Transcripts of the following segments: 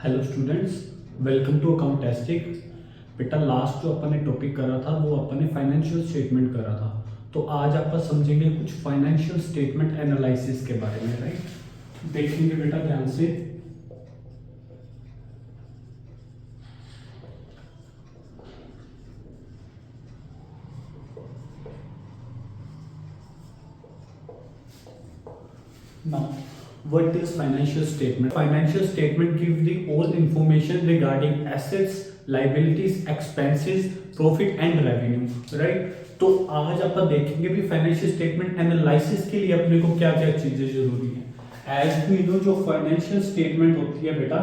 Hello students, welcome to accountastic. बेटा last जो अपन ने टॉपिक करा था वो अपन ने फाइनेंशियल स्टेटमेंट करा था। तो आज अपन समझेंगे कुछ फाइनेंशियल स्टेटमेंट एनालिसिस के बारे में, राइट। देखेंगे बेटा ध्यान से। Now, what is financial statement? Financial statement gives the all information regarding assets, liabilities, expenses, profit and revenue, right? तो आज अपन देखेंगे भी फाइनेंशियल स्टेटमेंट एनालिसिस के लिए अपने को क्या क्या चीजें जरूरी है। एज वी नो, जो फाइनेंशियल स्टेटमेंट होती है बेटा,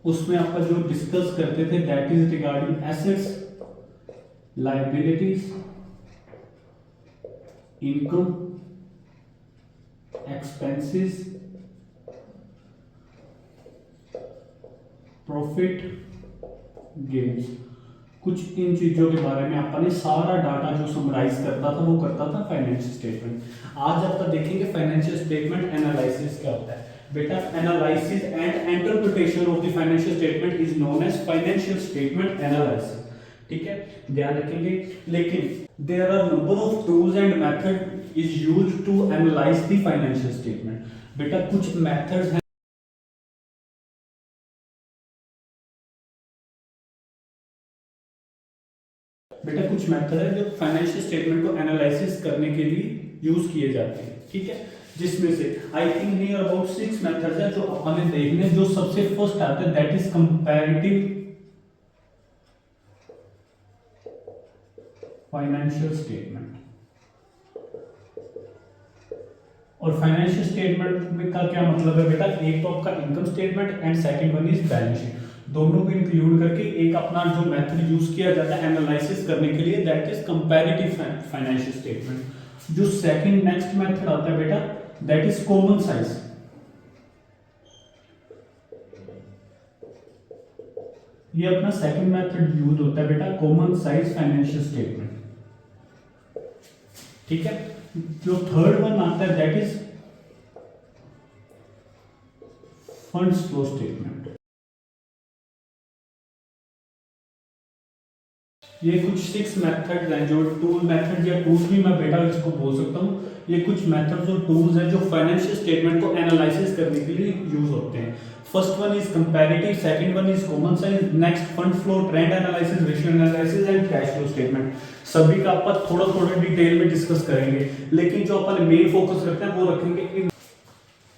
उसमें अपन जो डिस्कस करते थे that is regarding assets, liabilities, income, expenses, profit, gains. कुछ इन चीजों के बारे में अपन ने सारा डाटा जो समराइज करता था वो करता था फाइनेंशियल स्टेटमेंट। आज अपन देखेंगे फाइनेंशियल स्टेटमेंट एनालिसिस क्या होता है। बेटा analysis and interpretation of the financial statement is known as financial statement analysis. ठीक है, ध्यान रखेंगे। लेकिन there are number of tools and method is used to analyse the financial statement. बेटा कुछ मेथड्स हैं, कुछ मेथड है जो फाइनेंशियल स्टेटमेंट को एनालिसिस करने के लिए यूज किए जाते हैं। ठीक है, जिसमें से I think near about 6 methods है जो अपन ने देखने। जो सबसे फर्स्ट आता है that is comparative financial statement. और फाइनेंशियल स्टेटमेंट का क्या मतलब है बेटा, एक तो आपका income statement and second one is balance sheet. दोनों को इंक्लूड करके एक अपना जो मेथड यूज किया जाता है एनालिसिस करने के लिए that is comparative financial statement. जो सेकंड नेक्स्ट मेथड आता है बेटा दैट इज कॉमन साइज। ये अपना सेकंड मेथड यूज होता है बेटा कॉमन साइज फाइनेंशियल स्टेटमेंट। ठीक है, जो थर्ड वन आता है that is funds flow statement. ये कुछ 6 मेथड्स हैं जो टूल मेथड या टूल भी मैं बेटा इसको बोल सकता हूँ। ये कुछ मेथड्स और टूल्स हैं जो फाइनेंशियल स्टेटमेंट को एनालिसिस करने के लिए यूज होते हैं। First one is comparative, second one is common size, next fund flow, trend analysis, ratio analysis and cash flow statement. सभी का अपन थोड़ा थोड़ा डिटेल में डिस्कस करेंगे, लेकिन जो अपन मेन फोकस रखते हैं वो रखेंगे इन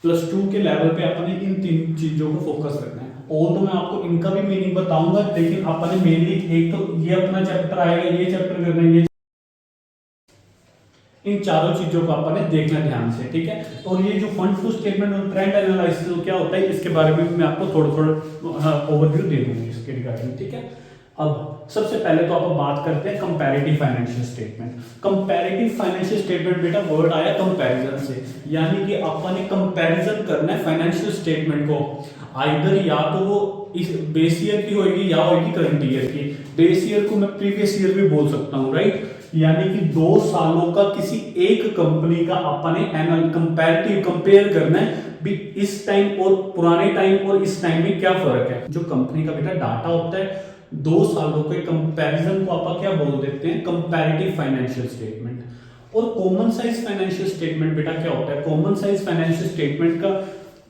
+2 के लेवल पे अपन इन 3 चीजों को फोकस रखना है। और तो मैं आपको इनका भी मीनिंग बताऊंगा, लेकिन अपन ने मेनली एक तो ये अपना चैप्टर आएगा, ये चैप्टर करना है, ये इन चारों चीजों को अपन ने देखना ध्यान से। ठीक है, और ये जो फंड फ्लो स्टेटमेंट और ट्रेंड एनालिसिस क्या होता है इसके बारे में मैं आपको थोड़ा थोड़ा ओवरव्यू दे दूंगी इसके रिगार्डिंग। ठीक है, अब सबसे पहले तो आप बात करते हैं comparative financial statement. Comparative financial statement बेटा वर्ड आया कंपैरिजन से, यानी कि अपन ने कंपैरिजन करना है फाइनेंशियल स्टेटमेंट को। आइदर या तो वो इस बेस ईयर की होगी या होगी करंट ईयर की। बेस ईयर को मैं प्रीवियस ईयर भी बोल सकता हूँ, राइट। यानी कि 2 सालों का किसी एक कंपनी का अपन ने कंपैरेटिव कंपेयर करना है भी इस टाइम और पुराने टाइम और इस टाइम में क्या फर्क है। जो कंपनी का बेटा डाटा होता है 2 सालों के कंपैरिजन को अपन क्या बोल देते हैं, कंपैरेटिव फाइनेंशियल स्टेटमेंट। और कॉमन साइज फाइनेंशियल स्टेटमेंट बेटा क्या होता है, कॉमन साइज फाइनेंशियल स्टेटमेंट का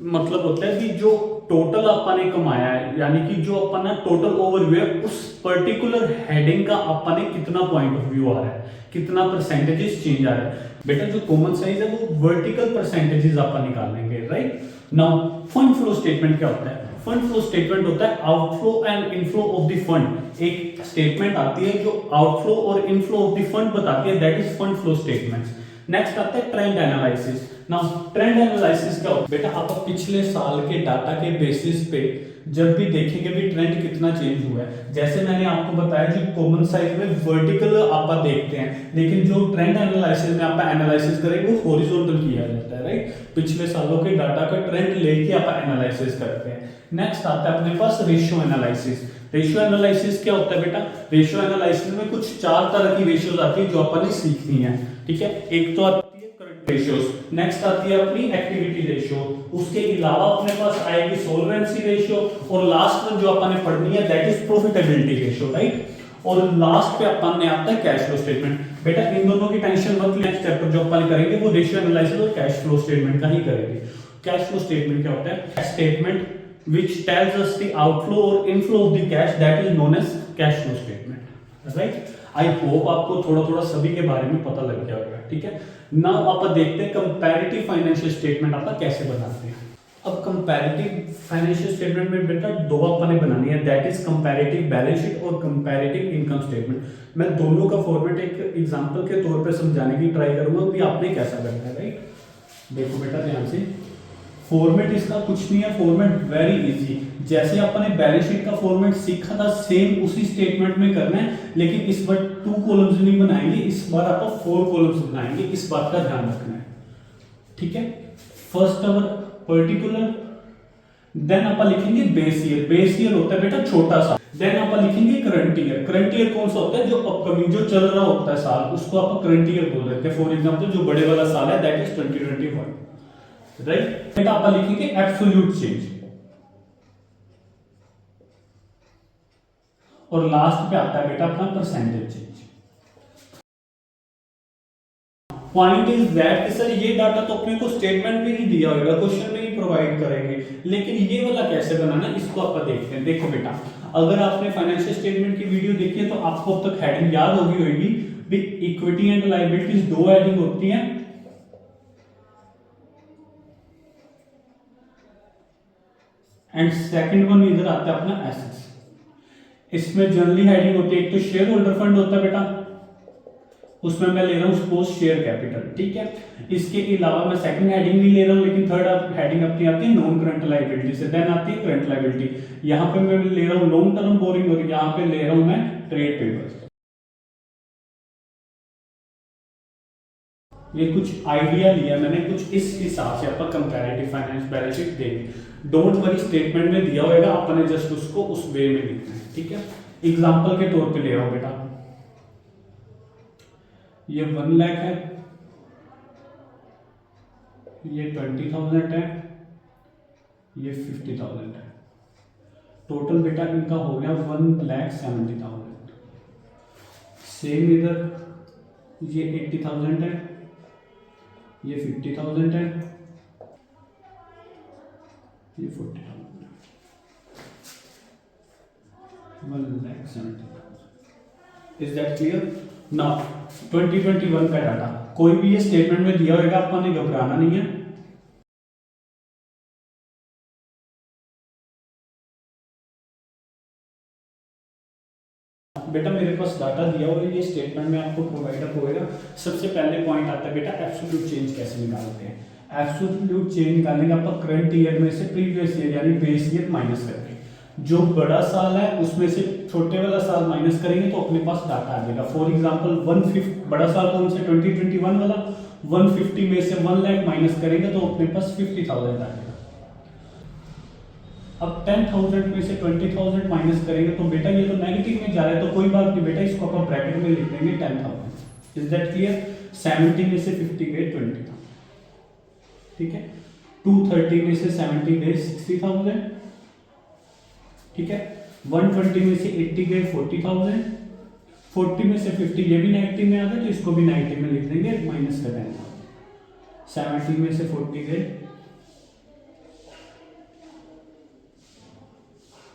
मतलब होता है कि जो टोटल अपन ने कमाया है, यानी कि जो अपन ना टोटल ओवरव्यू है उस पर्टिकुलर हेडिंग का अपन ने कितना पॉइंट ऑफ व्यू आ रहा है, कितना परसेंटेजेस चेंज आ रहा है। बेटा जो कॉमन साइज है वो वर्टिकल परसेंटेजेस अपन निकालेंगे, right. Now fund flow statement क्या होता है, फंड फ्लो स्टेटमेंट होता है outflow and inflow of the fund. एक स्टेटमेंट आती है जो आउटफ्लो और इनफ्लो ऑफ द फंड बताती है, that is fund flow statements. Next आता है trend analysis. Now trend analysis क्या होता है बेटा, आप पिछले साल के डाटा के बेसिस पे जब भी देखेंगे भी ट्रेंड कितना चेंज हुआ है। जैसे मैंने आपको बताया जो कॉमन साइज में वर्टिकल आप देखते हैं, लेकिन जो ट्रेंड एनालिसिस में आप एनालिसिस करेंगे वो हॉरिजॉन्टल किया जाता है, राइट। पिछले सालों के डाटा का ट्रेंड लेके आप एनालिसिस करते हैं। नेक्स्ट आता है अपने पास रेशियो एनालिसिस। रेशियो एनालिसिस क्या होता है बेटा, रेशियो एनालिसिस में कुछ 4 तरह की रेशियोज आती है जो अपन ने सीखनी है। ठीक है, एक तो आती है करंट रेशियोज। नेक्स्ट आती है अपनी एक्टिविटी रेशियो, उसके अलावा अपने पास आएगी सोल्वेंसी रेशियो, और लास्ट में जो अपन ने पढ़नी है that is profitability ratio, right. और लास्ट पे अपन ने आता है कैश फ्लो स्टेटमेंट। बेटा इन दोनों की टेंशन मत ले, नेक्स्ट चैप्टर जो अपन करेंगे वो रेशियो एनालिसिस और कैश फ्लो स्टेटमेंट का ही करेंगे। कैश फ्लो स्टेटमेंट क्या होता है? Statement which tells us the outflow or inflow of the cash, that is known as cash flow statement, right? I hope आपको थोड़ा थोड़ा सभी के बारे में पता लग गया होगा, ठीक है। नाउ आप देखते हैं कंपैरेटिव फाइनेंशियल स्टेटमेंट आप कैसे बनाते हैं। अब कंपैरेटिव फाइनेंशियल स्टेटमेंट में बेटा दो अपने बनानी है, that is comparative balance sheet और कंपैरेटिव इनकम स्टेटमेंट। मैं दोनों का फॉर्मेट एक एग्जांपल के तौर पे समझाने की ट्राई करूंगा कि आपने कैसा करना है, राइट। देखो बेटा ध्यान से, फॉर्मेट इसका कुछ नहीं है, फॉर्मेट वेरी इजी। जैसे अपने बैलेंस शीट का फॉर्मेट सीखा था सेम उसी स्टेटमेंट में करना है, लेकिन इस बार 2 कॉलम्स नहीं बनाएंगे, इस बार आप 4 कॉलम्स बनाएंगे, इस बात का ध्यान रखना है, ठीक है। फर्स्ट अवर पर्टिकुलर, देन आप लिखेंगे बेस ईयर। बेस ईयर होता है बेटा छोटा सा। देन आप लिखेंगे करंट ईयर। करंट ईयर कौन सा होता है? जो अपकमिंग जो चल रहा होता है साल, उसको आप करंट ईयर बोल देते हैं। फॉर एग्जांपल जो बड़े वाला साल है दैट इज 2021, राइट। बेटा आप लिखेंगे एब्सोल्यूट चेंज, और लास्ट पे आता है बेटा अपना percentage change. Point is that sir ये डाटा तो अपने को स्टेटमेंट में ही दिया होगा, क्वेश्चन में ही प्रोवाइड करेंगे, लेकिन ये वाला कैसे बनाना इसको आप देखते हैं। देखो बेटा, अगर आपने फाइनेंशियल स्टेटमेंट की वीडियो देखी है तो आपको अब तक हेडिंग याद होगी भी इक्विटी एंड लायबिलिटीज, दो हेडिंग होती हैं, एंड सेकंड वन इधर आता है अपना एसेट्स। इसमें जनरली हेडिंग होती है, एक तो शेयर होल्डर फंड होता है बेटा, उसमें मैं ले रहा हूं सपोज शेयर कैपिटल, ठीक है। इसके अलावा मैं सेकंड हेडिंग नहीं ले रहा हूं, लेकिन थर्ड हेडिंग अपनी आती है नॉन करंट लायबिलिटी से, देन आती है करंट लायबिलिटी। यहां पे मैं ले रहा हूं लॉन्ग टर्म बोरिंग, और यहां पे ले रहा हूं मैं ट्रेड पेबल्स। ये कुछ आइडिया लिया मैंने, कुछ इस हिसाब से आपका कंपैरेटिव फाइनेंस बैलेंस शीट देंगे। डोंट वरी, स्टेटमेंट में दिया होगा, आपने जस्ट उसको उस वे में लिखना है, ठीक है। एग्जांपल के तौर पे ले आओ बेटा, ये 1 लाख है, ये 20,000 है, ये 50,000 है। टोटल बेटा इनका हो गया 1,70,000। सेम इधर ये 80,000 है, ये 50,000 है, ये 40,000 है, 1,70,000। Is that clear? नाउ 2021 का डाटा कोई भी ये स्टेटमेंट में दिया होगा, आपने घबराना नहीं है। बेटा मेरे पास डाटा दिया हुआ है, ये स्टेटमेंट में आपको प्रोवाइड अप होगा। सबसे पहले पॉइंट आता है बेटा एब्सोल्यूट चेंज कैसे निकालते हैं। एब्सोल्यूट चेंज निकालेंगे आप करंट ईयर में से प्रीवियस ईयर यानी बेस ईयर माइनस करके, जो बड़ा साल है उसमें से छोटे वाला साल माइनस करेंगे तो अपने पास डाटा आ जाएगा। फॉर एग्जांपल 150, बड़ा साल कौन सा 2021 वाला, 150 में से 1 लाख माइनस करेंगे तो अपने पास 50,000 आ जाएगा। अब 10,000 में से 20,000 माइनस करेंगे तो बेटा ये तो नेगेटिव में जा रहा है, तो कोई बात नहीं बेटा, इसको अपन ब्रैकेट में लिख देंगे 10,000। Is that clear? 70 में से 50 गए 20,000, ठीक है। 230 में से 70 गए 60,000, ठीक है। 120 में से 80 गए 40,000, 40 में से 50 ये भी नेगेटिव में आ गए तो इसको भी नेगेटिव में लिख देंगे माइनस का 10,000। 70 में से 40 गए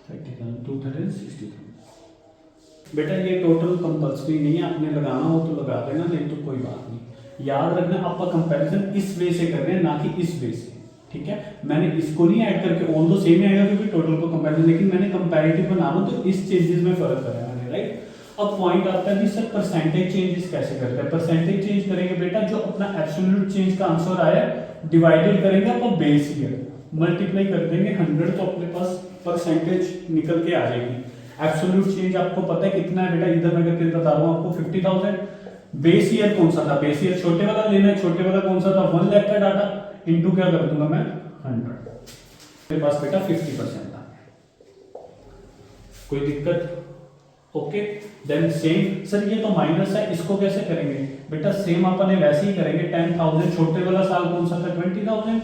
30,000, 260,000। बेटा ये टोटल कंपल्सरी नहीं है, आपने लगाना हो तो लगा देना, नहीं तो कोई बात नहीं। याद रखना आपका कंपैरिजन इस वे से कर रहे हैं, ना कि इस वे से, ठीक है। मैंने इसको नहीं ऐड करके, ऑन तो सेम आएगा क्योंकि टोटल को कंपैरिजन, लेकिन मैंने कंपैरेटिव बना रहा हूं तो इस चेंजेस में फर्क करा मैंने, राइट। अब पॉइंट आता है कि सर परसेंटेज चेंजेस कैसे करते हैं। परसेंटेज चेंज करेंगे बेटा, जो अपना एब्सोल्यूट चेंज का आंसर आया डिवाइडेड करेंगे आप बेस ईयर, मल्टीप्लाई कर देंगे 100 तो अपने पास परसेंटेज निकल के आ जाएगी। एब्सोल्यूट चेंज आपको पता है कितना है बेटा, इधर मैं करके बता रहा हूं आपको 50,000। बेस ईयर कौन सा था, बेस ईयर छोटे वाला लेना है, छोटे वाला कौन सा था 1 लाख का डाटा, इनटू क्या कर दूंगा मैं 100, मेरे पास बेटा 50% था। कोई दिक्कत? ओके। देन सेम सर ये तो माइनस है, इसको कैसे करेंगे बेटा, सेम अपन ने वैसे ही करेंगे। 10,000 छोटे वाला साल कौन सा था, 20,000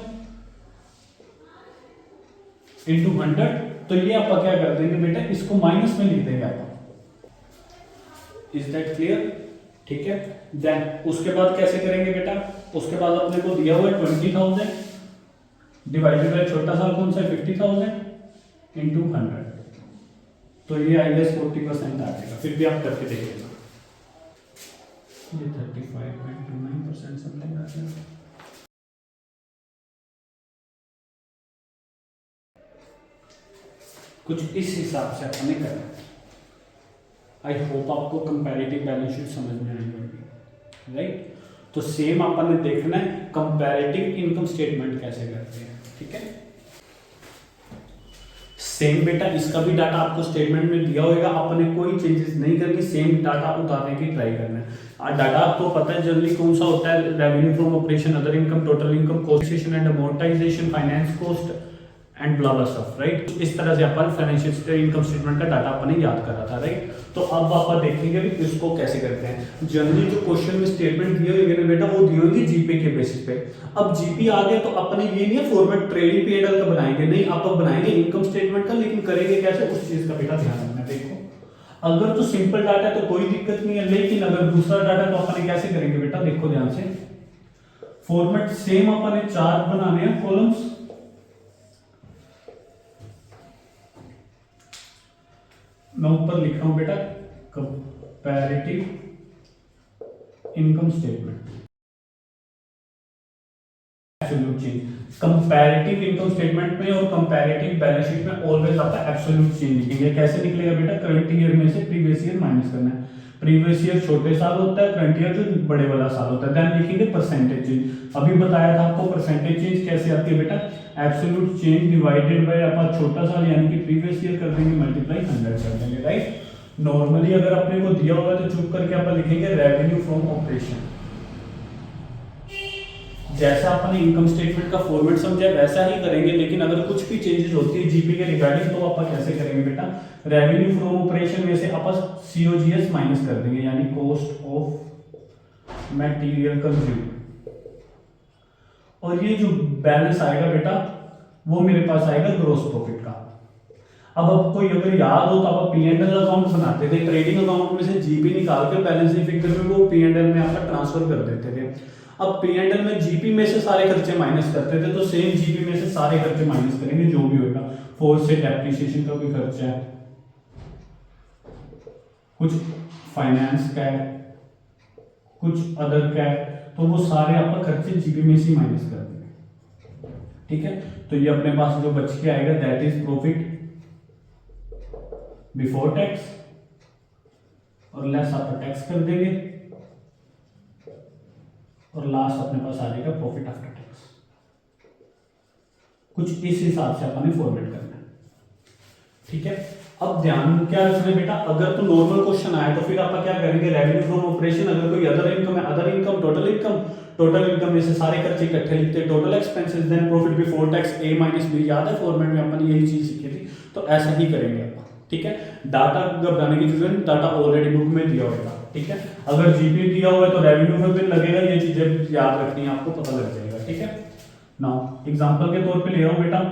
इंटू 100। तो ये आप क्या कर देंगे बेटा, इसको माइनस में लिख देंगे आप। Is that clear? ठीक है। देन उसके बाद कैसे करेंगे बेटा, उसके बाद अपने को दिया हुआ है 20,000 डिवाइडेड बाय छोटा साल कौन सा है, 50,000 इंटू 100। तो ये आई गेस 40% आ जाएगा, फिर भी आप करके देखिएगा। ये 35.29% समथिंग आ जाएगा। कुछ इस हिसाब से अपने करना है। आई होप आपको कंपैरेटिव बैलेंस शीट समझ में आई होगी, राइट। तो सेम अपन ने देखना है कंपैरेटिव इनकम स्टेटमेंट कैसे करते हैं, ठीक है। सेम बेटा इसका भी डाटा आपको स्टेटमेंट में दिया होगा, आपने कोई चेंजेस नहीं करनी, सेम डाटा उतारने की ट्राई करना है। डाटा आपको पता है जनरली कौन सा होता है, revenue from operation, other income, total income, cost and amortisation, finance cost and blah blah stuff, right. इस तरह से अपन फाइनेंशियल इनकम स्टेटमेंट का डाटा अपने याद करा था, राइट। तो अब आप देखेंगे भी इसको कैसे करते हैं। जनरली जो क्वेश्चन में स्टेटमेंट दिए होंगे ना बेटा, वो दिए होंगे जीपी के बेसिस पे। अब जीपी आ गए तो अपने ये नहीं है फॉर्मेट ट्रेडिंग पीएनएल का बनाएंगे, नहीं, आप बनाएंगे इनकम स्टेटमेंट का, लेकिन करेंगे कैसे उस चीज का बेटा ध्यान रखना। देखो अगर तो सिंपल डाटा है तो कोई दिक्कत नहीं है, लेकिन अगर दूसरा डाटा तो अपने कैसे करेंगे बेटा, देखो ध्यान से। फॉर्मेट सेम अपने 4 बनाने हैं कॉलम्स, मैं ऊपर लिख रहा हूं बेटा comparative income statement, absolute change. Comparative income statement में और कंपैरेटिव बैलेंस शीट में ऑलवेज आपका एब्सोल्यूट चेंज लिखेंगे। कैसे निकलेगा बेटा, करंट ईयर में से प्रीवियस ईयर माइनस करना है। प्रीवियस ईयर छोटे साल होता है, करंट ईयर जो बड़े वाला साल होता है। देन लिखेंगे परसेंटेज चेंज। अभी बताया था आपको परसेंटेज चेंज कैसे आती है बेटा, एब्सोल्यूट चेंज डिवाइडेड बाय अपन छोटा साल यानी कि प्रीवियस ईयर कर देंगे, मल्टीप्लाई 100 कर देंगे, राइट। नॉर्मली अगर अपने को दिया होगा तो चुप करके अपन लिखेंगे रेवेन्यू फ्रॉम ऑपरेशन। जैसा अपने इनकम स्टेटमेंट का फॉर्मेट समझा वैसा ही करेंगे, लेकिन अगर कुछ भी चेंजेस होती है जीपी के रिगार्डिंग तो अपन कैसे करेंगे बेटा, रेवेन्यू फ्रॉम ऑपरेशन में से अपन सीओजीएस माइनस कर देंगे, यानी कॉस्ट ऑफ मटेरियल कंज्यूम। और ये जो बैलेंस आएगा बेटा वो मेरे पास आएगा ग्रॉस प्रॉफिट का। अब कोई अगर याद हो तो आप पी&एल अकाउंट बनाते थे, ट्रेडिंग अकाउंट में से जीपी निकाल के बैलेंसिंग फिगर में वो पी&एल में आपका ट्रांसफर कर देते थे। अब पी&एल में जीपी में से सारे खर्चे माइनस करते थे, तो सेम जीपी में से सारे खर्चे माइनस करेंगे जो भी होगा। फोर्स से डेप्रिसिएशन का भी खर्चा है, कुछ फाइनेंस का है, कुछ अदर का है, तो वो सारे आपका खर्चे जीपी में से माइनस कर देंगे, ठीक है। तो ये अपने पास जो बच के आएगा that is profit before tax, और लेस आप टैक्स कर देंगे, और लास्ट अपने पास आ जाएगा प्रॉफिट आफ्टर टैक्स। कुछ इस हिसाब से अपने फॉर्मेट करना है, ठीक है। अब ध्यान क्या रखना है बेटा, अगर तो नॉर्मल क्वेश्चन आए तो फिर आप क्या करेंगे, रेवेन्यू फ्रॉम ऑपरेशन। अगर कोई अदर इनकम है, other income, total income, total income में से सारे खर्चे इकट्ठे लिखते हैं, total expenses, then profit before tax A minus B. याद है फॉर्मेट में अपन यही चीज सीखी थी, तो ऐसा ही करेंगे अपन, ठीक है। डाटा घबराने की जरूरत नहीं, डाटा ऑलरेडी बुक में दिया होगा, ठीक है। अगर जीपी दिया हुआ है तो रेवेन्यू में भी लगेगा, ये चीजें याद रखनी है आपको, पता लग जाएगा, ठीक है। नाउ एग्जांपल के तौर पे ले रहा हूं बेटा,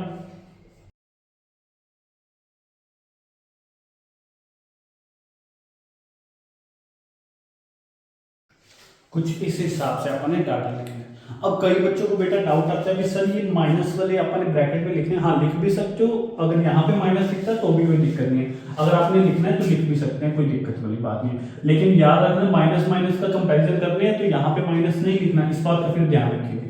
कुछ इस हिसाब से अपन ने डाटा लिखना है। अब कई बच्चों को बेटा डाउट आता है कि सर ये माइनस वाले अपन ने ब्रैकेट में लिखने हैं। हाँ लिख भी सकते हो, अगर यहाँ पे माइनस लिखता है तो भी कोई दिक्कत नहीं है। अगर आपने लिखना है तो लिख भी सकते हैं, कोई दिक्कत वाली बात नहीं है। लेकिन याद रखना माइनस माइनस का कंपैरिजन कर रहे हैं तो यहाँ पे माइनस नहीं लिखना, इस बात का फिर ध्यान रखिएगा।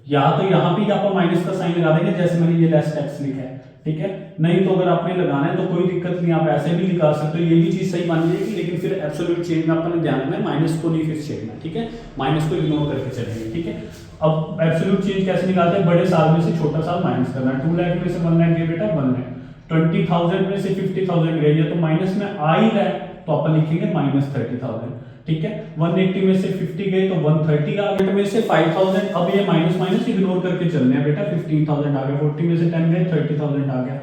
या तो यहाँ पे आप माइनस का साइन लगा देंगे जैसे मैंने ये लेस टैक्स लिखा है, ठीक है। नहीं तो अगर आपने लगाना है तो कोई दिक्कत नहीं, आप ऐसे भी निकाल सकते हो, ये भी चीज सही मान लीजिए। लेकिन फिर एब्सोल्यूट चेंज में आपने ध्यान रखना है माइनस को नहीं फिक्स छेड़ना, ठीक है। माइनस को इग्नोर करके चलेंगे, ठीक है। अब एब्सोल्यूट चेंज कैसे निकालते हैं, बड़े साल में से छोटा साल माइनस करना है। 2 लाख में से 1 लाख गया बेटा 1 लाख, 20,000 में से 50,000 गया तो माइनस में आ ही रहा है, तो अपन लिखेंगे माइनस 30,000, ठीक है। 180 में से 50 गए तो 130 आ गया, में से 5,000, अब ये माइनस माइनस इग्नोर करके चलने हैं बेटा, 15,000 आ गया, 40 में से 10 गए 30,000 आ गया,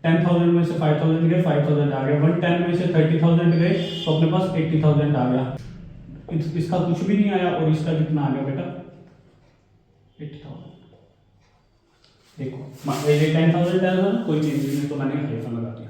10,000 में से 5,000 गए, 5,000 आ गया। 110 में से 30,000 गए तो अपने पास 80,000 आ गया। इसका कुछ भी नहीं आया और इसका कितना आ गया बेटा 80,000। देखो ये 10,000 डाला ना, कोई चेंज नहीं तो मैंने हाइफन लगा दिया।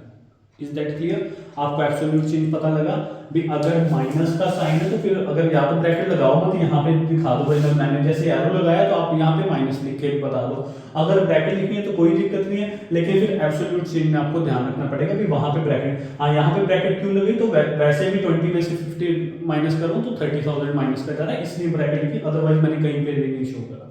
Is that clear? आपको एब्सोल्यूट चेंज पता लगा भी अगर माइनस का साइन है तो फिर अगर या तो ब्रैकेट लगाओ मत, यहाँ पे दिखा दो भाई मैंने जैसे एरो लगाया तो आप यहाँ पे माइनस लिख के बता दो। अगर ब्रैकेट लिखनी है तो कोई दिक्कत नहीं है, लेकिन फिर एब्सोल्यूट चेंज में आपको ध्यान रखना पड़ेगा भी वहां पे ब्रैकेट, हाँ यहाँ पे ब्रैकेट क्यों लगी तो वैसे भी 20 में से 50 माइनस करूँ तो 30,000 माइनस कर जा रहा है, इसलिए ब्रैकेट लिखी, अदरवाइज मैंने कहीं पे भी नहीं शो करा।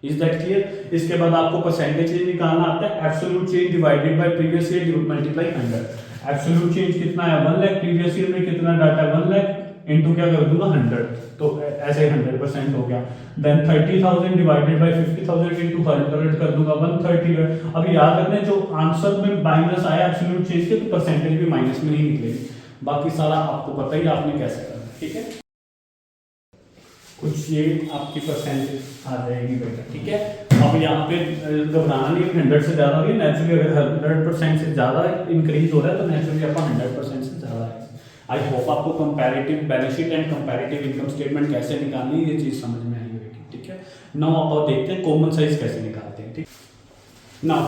Is that clear? इसके बाद आपको परसेंटेज चेंज निकालना आता है। Absolute change divided by previous year multiply 100। Absolute change कितना है 1 लाख, प्रीवियस ईयर में कितना डाटा 1 लाख इनटू क्या कर दूंगा 100, तो ऐसे 100% हो गया। देन 30,000 डिवाइडेड बाय 50,000 इनटू 100 कर दूंगा 130। अब याद रखना जो आंसर में माइनस आया एब्सोल्यूट चेंज के तो परसेंटेज भी माइनस में ही निकलेगी। बाकी सारा आपको पता ही आपने कैसे करना, ठीक है। कुछ ये आपकी परसेंटेज आ जाएगी बेटा, ठीक है। अब यहाँ पे घबराना नहीं, 100 से ज़्यादा हो रही है नेचुरली, अगर 100% से ज़्यादा इंक्रीज हो रहा है तो नेचुरली आपका 100% से ज़्यादा है। आई होप आपको comparative balance sheet and comparative income statement कैसे निकालनी है ये चीज़ समझ में आई होगी, ठीक है। नाउ आप देखते हैं कॉमन साइज कैसे निकालते हैं, ठीक। नाउ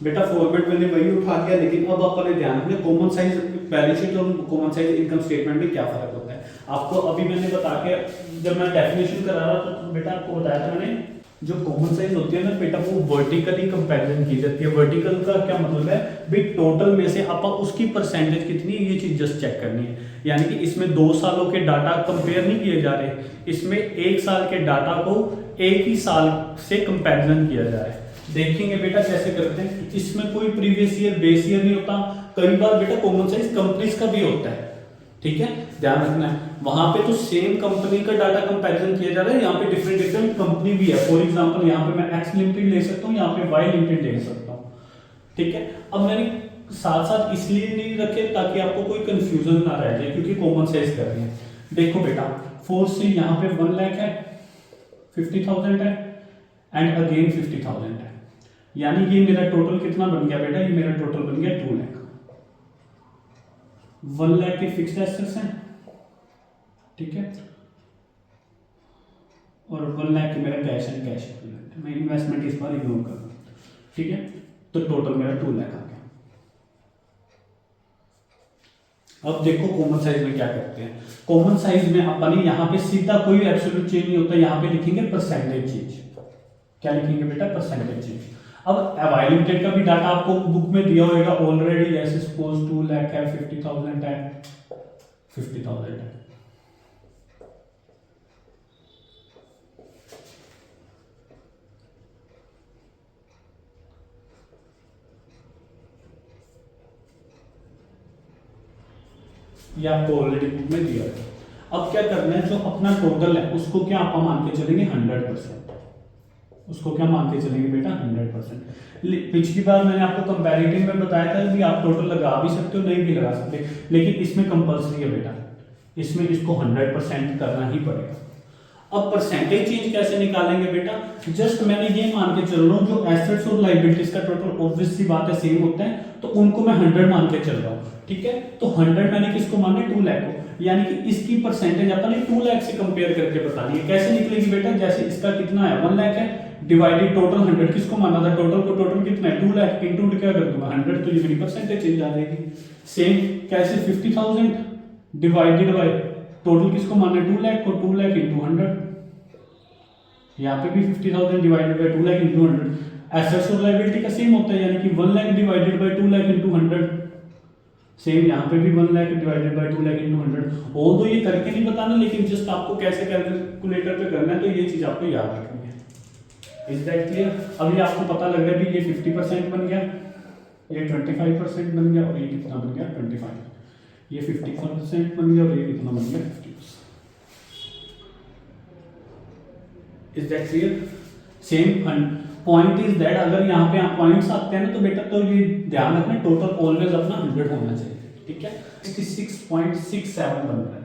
बेटा फॉर्मेट मैंने वही उठा दिया, लेकिन अब अपने ध्यान रखना कॉमन साइज बैलेंस शीट और कॉमन साइज इनकम स्टेटमेंट में क्या फर्क होता है। आपको अभी मैंने बता के जब मैं डेफिनेशन करा रहा था तो बेटा आपको बताया था मैंने, जो कॉमन साइज होती है ना बेटा वो वर्टिकली कंपैरिजन की जाती है। वर्टिकल का क्या मतलब है भाई, टोटल में से आप उसकी परसेंटेज कितनी है ये चीज जस्ट चेक करनी है। यानी कि इसमें 2 सालों के डाटा कंपेयर नहीं किए जा रहे, इसमें 1 साल के डाटा को एक ही साल से कंपैरिजन किया जा रहा है। देखेंगे बेटा कैसे करते हैं, इसमें कोई प्रीवियस ईयर बेस ईयर नहीं होता, कई बार बेटा कॉमन साइज कंपनीज का भी होता है, ठीक है, ध्यान रखना है। वहां पे तो सेम कंपनी का डाटा कंपैरिजन किया जा रहा है, यहाँ पे डिफरेंट डिफरेंट कंपनी भी है। फॉर एग्जांपल यहाँ पे मैं एक्स लिमिटेड ले सकता हूँ, यहाँ पे वाई लिमिटेड ले सकता हूँ, ठीक है। अब मैंने साथ साथ इसलिए नहीं रखे ताकि आपको कोई कंफ्यूजन ना रह जाए, क्योंकि कॉमन साइज कर रहे हैं। देखो बेटा फोर्थ से यहाँ पे 1 लाख है, 50,000 है एंड अगेन 50,000 है, यानी ये मेरा टोटल कितना बन गया बेटा, ये मेरा टोटल बन गया 2 लाख। 1 लाख के फिक्स्ड एसेट्स हैं, ठीक है, और 1 लाख की मेरा कैश एंड कैश इक्विवेलेंट है। मैं इन्वेस्टमेंट इस बार इग्नोर कर रहा हूं, ठीक है। तो टोटल मेरा 2 लाख आ गया। अब देखो कॉमन साइज में क्या करते हैं। कॉमन साइज में अपन यहाँ पे सीधा कोई एब्सोल्यूट चेंज नहीं होता, यहाँ पे लिखेंगे परसेंटेज चेंज। क्या लिखेंगे बेटा, परसेंटेज चेंज। अब वाई लिमिटेड का भी डाटा आपको बुक में दिया होगा ऑलरेडी, जैसे सपोज 2 लाख है, 50,000 है, 50,000 है। ये आपको ऑलरेडी बुक में दिया है। अब क्या करना है, जो अपना टोटल है उसको क्या आप मान के चलेंगे 100%। उसको क्या मान के चलेंगे बेटा 100%। पिछली बार मैंने आपको कंपैरेटिव में बताया था कि आप टोटल लगा भी सकते हो, नहीं भी लगा सकते, लेकिन इसमें कंपल्सरी है बेटा, इसमें इसको 100% करना ही पड़ेगा। अब परसेंटेज चेंज कैसे निकालेंगे बेटा, जस्ट मैंने ये मान के चल रहा हूँ जो एसेट्स और लायबिलिटीज का टोटल ऑब्वियस सी बात है सेम होता है, तो उनको मैं 100 मान के चल रहा हूँ, ठीक है। तो 100 मैंने किसको माना, 2 लाख को, यानी कि इसकी परसेंटेज अपन ने 2 लाख से कंपेयर करके बतानी है। कैसे निकलेगी बेटा, जैसे इसका कितना है 1 लाख है, डिवाइडेड टोटल 100 किसको माना था, टोटल को, टोटल कितना है 2 लाख, इनटू क्या कर दूंगा 100, तो ये मेरी परसेंटेज चेंज आ जाएगी। सेम कैसे 50,000 डिवाइडेड बाय टोटल किसको माना है 2 लाख को, 2 लाख इनटू 100, यहाँ पे भी 50,000 divided by 2 lakh into 100। Assets और लायबिलिटी का सेम होता है, यानी कि 1 lakh divided by 2 lakh into 100। Same यहाँ पे भी 1 lakh divided by 2 lakh into 100। और तो ये करके नहीं बताना, लेकिन जस्ट आपको कैसे कैलकुलेटर पे करना है, तो ये चीज आपको याद रखनी है। Is that clear? अभी आपको पता लग रहा है कि ये 50% बन गया, ये 25% बन गया, और ये कितना बन गया 25। ये 50% बन गया और ये कितना बन गया 50%। Is that clear? Same point is that अगर यहाँ पे पॉइंट्स आते हैं ना तो बेटा तो ये ध्यान रखना टोटल ऑलवेज अपना 100 होना चाहिए, ठीक है। 66.67 बन रहा है,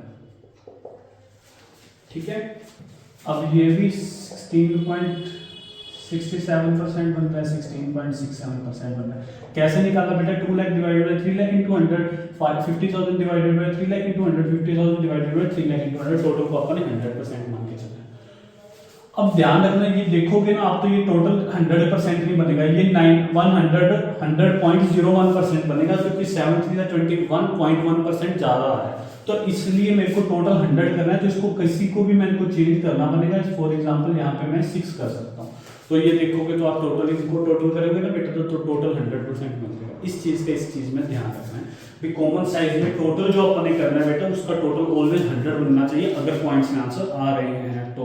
ठीक है। अब ये भी 16.67 67% बनता है, 16.67% बनता है। कैसे निकाला बेटा? 2 lakh divided by 3 lakh into 100, 50,000 divided by 3 lakh into 100, 50,000 divided by 3 lakh into 100, total को अपन 100% मान के चलना है। अब ध्यान रखना, ये देखोगे ना आप तो ये टोटल 100% नहीं बनेगा, ये 100.01% बनेगा, क्योंकि 7/3 21.1% ज्यादा है। तो इसलिए मेरे को टोटल 100 करना है, तो इसको किसी को भी मेरे को चेंज करना बनेगा। फॉर एग्जांपल यहाँ पे मैं 6 कर सकता हूँ, तो ये देखोगे तो आप टोटल इसको टोटल करोगे ना बेटा, तो टोटल 100% बन जाएगा। इस चीज में ध्यान रखना है कि कॉमन साइज में टोटल जो अपन ने करना है बेटा, उसका टोटल ऑलवेज 100 बनना चाहिए अगर पॉइंट्स में आंसर आ रहे हैं तो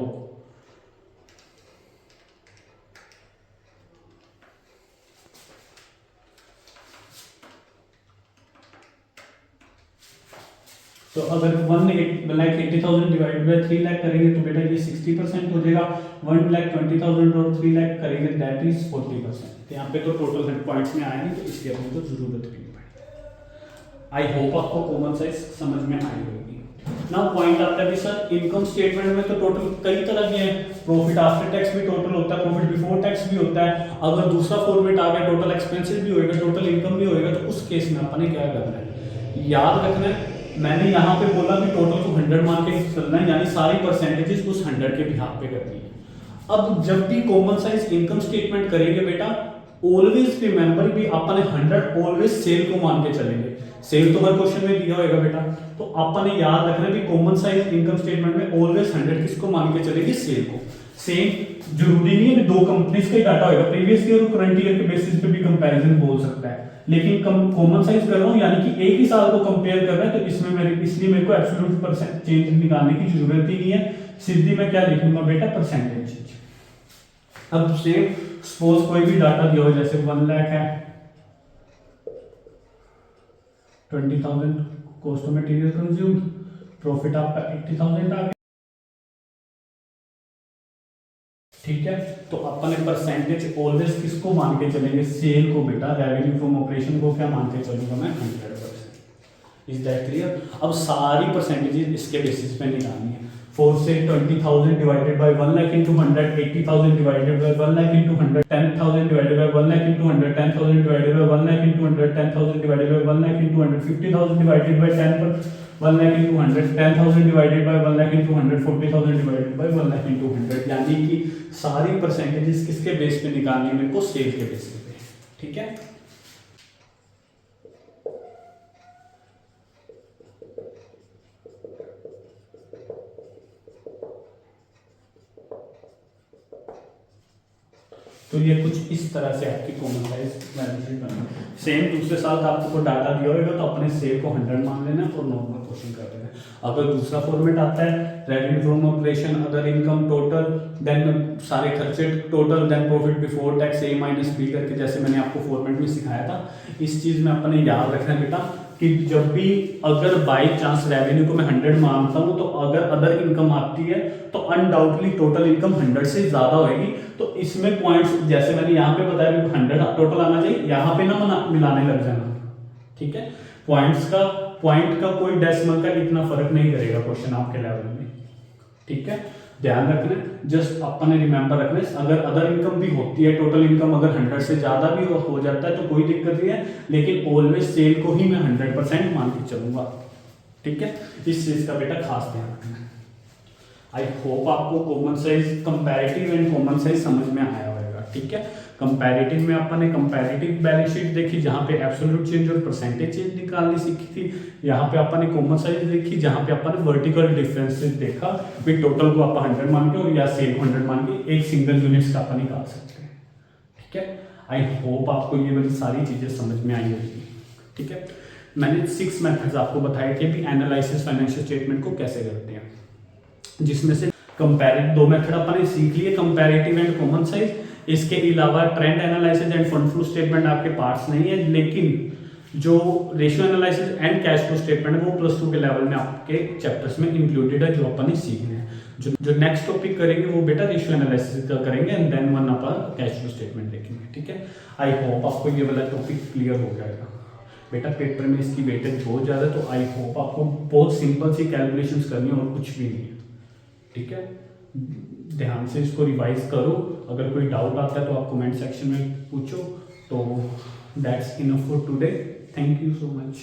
अगर 1,80,000 डिवाइड बाय 3 लाख करेंगे तो बेटा ये 60% हो जाएगा। 1,20,000 और 3 लाख करेंगे दैट इज 40%। यहाँ पे तो टोटल पॉइंट्स में आया नहीं, तो इसकी अपने को जरूरत भी नहीं पड़ेगी। आई होप आपको कॉमन साइज समझ में आई होगी। नाउ पॉइंट आता है कि सर इनकम स्टेटमेंट में तो टोटल कई तरह के हैं, प्रॉफिट आफ्टर टैक्स भी टोटल होता है, प्रॉफिट बिफोर टैक्स भी होता है। अगर दूसरा फॉर्मेट आ गया, टोटल एक्सपेंसेस भी होएगा, टोटल इनकम भी होएगा, तो उस केस में अपन ने क्या करना है, याद रखना है। मैंने यहाँ पे बोला कि टोटल को 100 मान के चलना है, यानी सारी परसेंटेजेस उस 100 के बिहाफ पे करनी है। अब जब भी कॉमन साइज इनकम स्टेटमेंट करेंगे बेटा, ऑलवेज रिमेंबर भी अपन 100 ऑलवेज सेल को मान के चलेंगे। सेल तो हर क्वेश्चन में दिया होगा बेटा, तो अपन ने याद रखना है कि कॉमन साइज इनकम स्टेटमेंट में ऑलवेज 100 किसको मान के चलेंगे, सेल को। सेम जरूरी नहीं है कि दो कंपनीज का ही डाटा होगा, प्रीवियस ईयर और करंट ईयर के बेसिस पे भी कंपैरिजन बोल सकता है, लेकिन कॉमन साइज कर रहा हूं यानी कि एक ही साल को कंपेयर कर रहा है, तो इसलिए मेरे को एब्सोल्यूट परसेंट चेंज निकालने की जरूरत ही नहीं है, सीधी मैं क्या लिखूंगा बेटा, परसेंटेज चेंज। अब सेम सपोज कोई भी डाटा दिया हो, जैसे 1 लाख है, 20,000 cost of material consumed, profit आपका 80,000 आ गया, ठीक है। तो अपन ने परसेंटेज ऑलवेज किसको मान के चलेंगे, सेल को बेटा। रेवेन्यू फ्रॉम ऑपरेशन को क्या मान के चलूंगा मैं, 100%। Is that clear? अब सारी परसेंटेजेस इसके बेसिस पे निकालनी है। 4 से 20,000 divided by 1 lakh into 100, 80,000 divided by 1 lakh into 100, 10,000 divided by 1 lakh into 100, 10,000 divided by 1 lakh into 100, 10,000 divided by 1 lakh into 100, 50,000 divided by 10 पर 1 lakh into 100, 10,000 divided by 1 lakh into 100, 40,000 divided by 1 lakh into 100, यानी कि सारी परसेंटेजेस किसके बेस पे निकालनी है मेरे को, सेल के बेस पे, ठीक है। तो ये कुछ इस तरह से आपकी कॉमन साइज बैलेंस शीट बनेगी। सेम दूसरे साल का आपको डाटा दिया होगा तो अपने सेल को 100 मान लेना और नॉर्मल क्वेश्चन कर देना। अगर दूसरा फॉर्मेट आता है, revenue from operation, other income total, then सारे खर्चे total, then profit before tax A minus B करके, जैसे मैंने आपको फॉर्मेट में सिखाया था। इस चीज में अपने याद रखना है बेटा कि जब भी अगर बाय चांस रेवेन्यू को मैं 100 मानता हूं, तो अगर अदर इनकम आती है तो अनडाउटली टोटल इनकम 100 से ज्यादा होगी। तो इसमें पॉइंट्स जैसे मैंने यहाँ पे बताया 100 टोटल आना चाहिए, यहाँ पे ना मिलाने लग जाना, ठीक है। पॉइंट का कोई डेसिमल का इतना फर्क नहीं करेगा क्वेश्चन आपके लेवल में, ठीक है। ध्यान रखना, जस्ट अपने रिमेंबर रखना, अगर अदर इनकम भी होती है, टोटल इनकम अगर 100 से ज्यादा भी हो जाता है तो कोई दिक्कत नहीं है, लेकिन ऑलवेज सेल को ही मैं 100% मान के चलूंगा, ठीक है। इस चीज का बेटा खास ध्यान रखना। आई होप आपको common size, comparative and common size समझ में आया होगा, ठीक है। कंपैरेटिव में अपन ने कंपैरेटिव बैलेंस शीट देखी जहां पे एब्सोल्यूट चेंज और परसेंटेज चेंज निकालनी सीखी थी। यहाँ पे अपन ने कॉमन साइज देखी जहां पे अपन ने वर्टिकल डिफरेंसेस देखा, भी टोटल को अपन 100 मान के और या सेल को 100 मान के एक सिंगल यूनिट्स का अपन निकाल सकते हैं, ठीक है। आई होप आपको ये वाली सारी चीजें समझ में आई होगी, ठीक है। मैंने 6 मेथड्स आपको बताए थे भी एनालिसिस फाइनेंशियल स्टेटमेंट को कैसे करते हैं, जिसमें से कंपैरेटिव 2 मेथड अपन ने सीख लिए, कंपैरेटिव एंड कॉमन साइज। इसके अलावा trend analysis end fund flow statement आपके पार्ट्स नहीं है, लेकिन जो ratio analysis and cash flow statement है वो +2 के लेवल में आपके चैप्टर्स में इंक्लूडेड है, जो अपन ने सीखने हैं। जो नेक्स्ट टॉपिक करेंगे वो बेटा रेशियो एनालिसिस का करेंगे एंड देन वन अपन कैश फ्लो स्टेटमेंट देखेंगे, ठीक है। आई होप आपको ये वाला टॉपिक क्लियर हो जाएगा बेटा। पेपर में इसकी वेटेज बहुत ज़्यादा, तो आई होप आपको बहुत सिंपल सी कैलकुलेशंस करनी है और कुछ भी नहीं है, ठीक है। ध्यान से इसको रिवाइज करो। अगर कोई डाउट आता है तो आप कमेंट सेक्शन में पूछो। तो that's enough for today. Thank you so much.